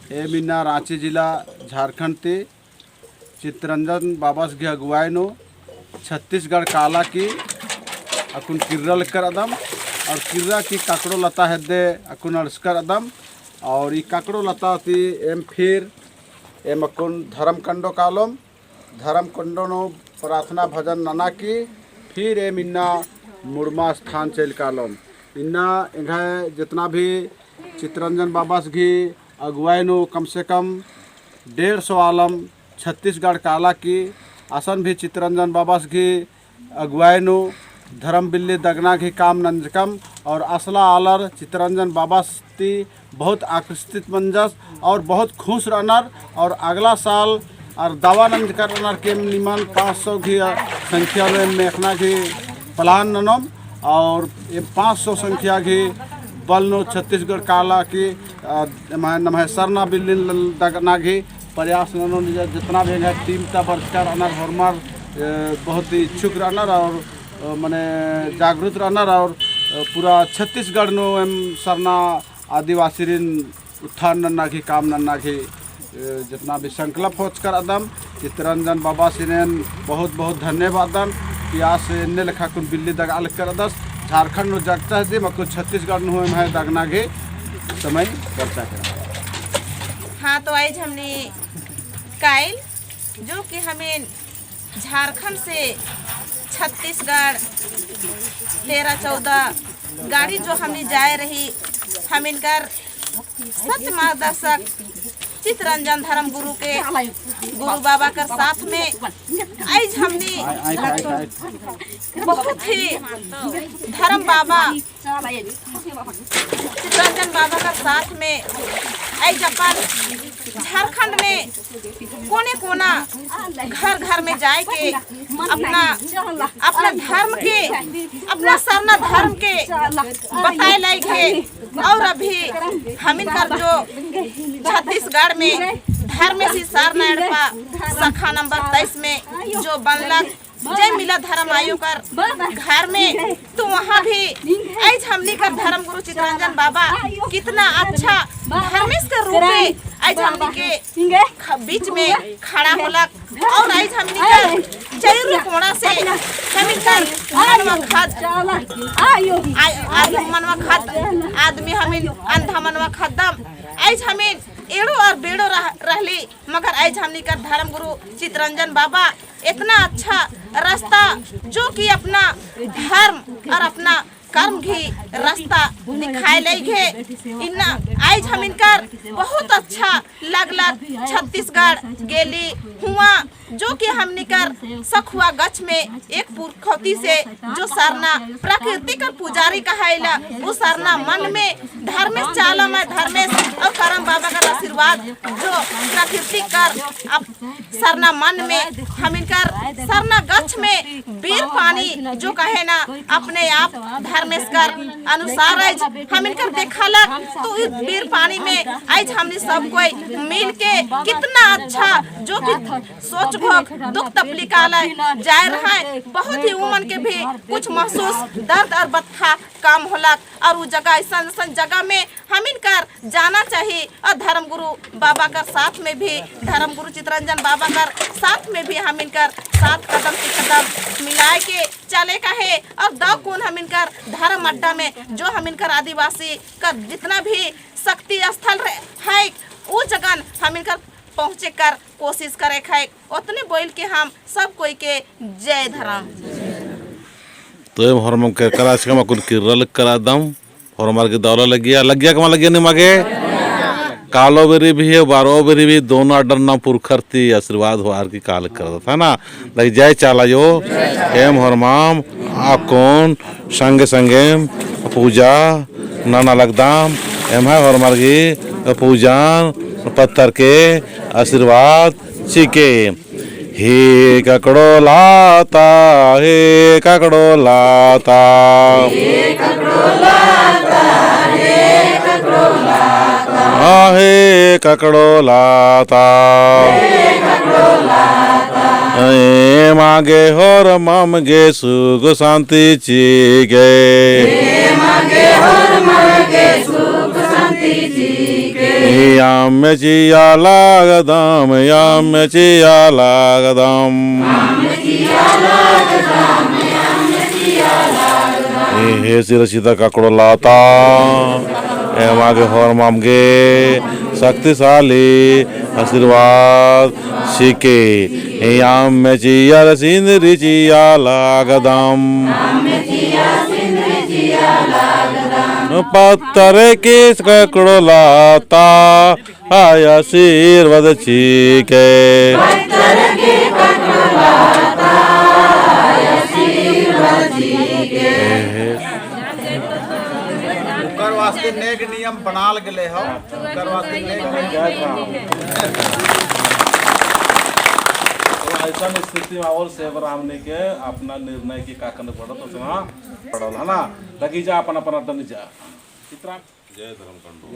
ए मिना रांची जिला झारखंड ते चित्तरंजन बाबा की अगुवाई नो छत्तीसगढ़ काला की अकुन किर्रल कर अदम और किर्रा की काकड़ो लता हेदे अकुन अड़स्कर अदम और ये काकड़ो लता ती एम फिर एम अकुन धर्म कंडो कालम धर्म कंडो नो प्रार्थना भजन नना की फिर एम इन्ना मुड़मा स्थान चल कालम इन्ना इन्हें जितना भी चित्तरंजन बाबा की अगुवाई नो कम से कम 150 आलम छत्तीसगढ़ काला की आसन भी चित्तरंजन बाबा की अगुवाई नो धर्म बिल्ली दगना की काम नंजकम और असला आलर चित्तरंजन बाबा ती बहुत आकर्षित मंजस और बहुत खुश रनर और अगला साल और दावा नंज कर रनर के निमन 500 की संख्या में मेखना की प्लान ननम और ये 500 संख्या की बलनो छत्तीसगढ़ काला की नमः सरना बिल्ली दगना की प्रयास ननो जितना भी है टीम का बरकरार रनर हरमर बहुत ही इच्छुक रनर और माने जागरूक रनर और पूरा छत्तीसगढ़ नो एम सरना आदिवासी ऋण उत्थान नन्ना की काम नन्ना की जितना भी संकल्प हो कर अदम चित्तरंजन बाबा सिनेन बहुत बहुत धन्यवाद कि आज से इन्ने लेखा कुन बिल्ली दगा कर दस झारखंड नो जगता है मको छत्तीसगढ़ नो है दगना के समय चर्चा कर। हाँ तो आज हमने कायल जो कि हमें झारखंड से छत्तीसगढ़ 13-14 गाड़ी जो हमने जाए रही हम इनकर सत्य मार्गदर्शक चित्तरंजन धर्म गुरु के गुरु बाबा के साथ में आज हमने बहुत ही धर्म बाबा चित्तरंजन बाबा का साथ में आज अपन झारखंड में कोने कोना घर घर में जाए के अपना धर्म के अपना सरना धर्म के बताए लाए और अभी हम इनका जो छत्तीसगढ़ में धर्म से सरना शाखा नंबर 23 में जो बनलक जय मिला धर्म आयोग कर घर में तो वहाँ भी आज हमने का धर्म गुरु चित्तरंजन बाबा कितना अच्छा धर्मेश के रूप में आज हमने के बीच में खड़ा होलक और आज हमने का चैरू कोना से हमिन कर मनवा खद आदमी हमिन अंधा मनवा खदम आज हमें एड़ो और बेड़ो रहली मगर आज हमने का धर्म गुरु चित्तरंजन बाबा इतना अच्छा रास्ता जो कि अपना धर्म और अपना कर्म की रास्ता दिखाए लेगे इन्ना आज हम इनकर बहुत अच्छा लग छत्तीसगढ़ गेली हुआ जो कि हम निकर सखुआ गछ में एक पुरखौती से जो सरना प्रकृति का पुजारी कहाइला वो सरना मन में धर्मेश चाला में धर्मेश और करम बाबा का आशीर्वाद जो प्रकृति कर अब सरना मन में हम इनकर सरना गछ में बीर पानी जो कहे ना अपने आप धर्मेश कर अनुसार आज हम इनकर देखा लग तो इस बीर पानी में आज हमने सब कोई मिल के कितना अच्छा जो कि सोच भोग दुख तकलीफ जा रहा है बहुत ही उमन के भी कुछ महसूस दर्द और बत्था काम होला और उस जगह ऐसा जगह में हम इनकर जाना चाहिए और धर्म गुरु बाबा का साथ में भी धर्म गुरु चित्तरंजन बाबा का साथ में भी हम इनकर साथ कदम से कदम मिलाए के चले का है और दो कौन हम इनकर धर्म अड्डा में जो हम इनकर आदिवासी का जितना भी शक्ति स्थल है वो जगह हम इनकर पहुँचे कर कोशिश करे है उतने बोल के हम सब कोई के जय धर्म तो हरम के कराच का कुल किरल करा दम और हमारे के दौरा लग गया कमा लग गया नहीं मागे कालो बेरी भी है बारो बेरी भी दोनों अडर ना पुरखर थी आशीर्वाद हो आर की काल कर था ना लग जाए चाला जो एम हरमाम आकोन संगे संगे पूजा नाना लगदाम एम है हरमार की पूजन पत्थर के आशीर्वाद सीखे हे ककड़ो लाता हे ककड़ो लाता हे ककड़ो लाता हे ककड़ो लाता हे ककड़ो लाता हे ककड़ो लाता ए मागे होर मम गे सुख शांति चीगे ए मागे होर मम गे सुख शांति चीगे याम चिया लागदाम याम चिया लागदाम हे सिरसिदा काकड़ो लाता ए मागे होर मामगे शक्तिशाली आशीर्वाद सीके याम में चिया सिंदरी चिया लागदाम पत्थर की काकड़ो लाता आया आशीर्वाद सीके ओकर वास्ते नेक नियम बनाल गेले हो ओकर वास्ते नेक ऐसा स्थिति में और सेवर हमने के अपना निर्णय की का करने पड़त उसना पड़ल है ना लगी जा अपन अपन अड्डा जा चित्रा जय धर्म कंडो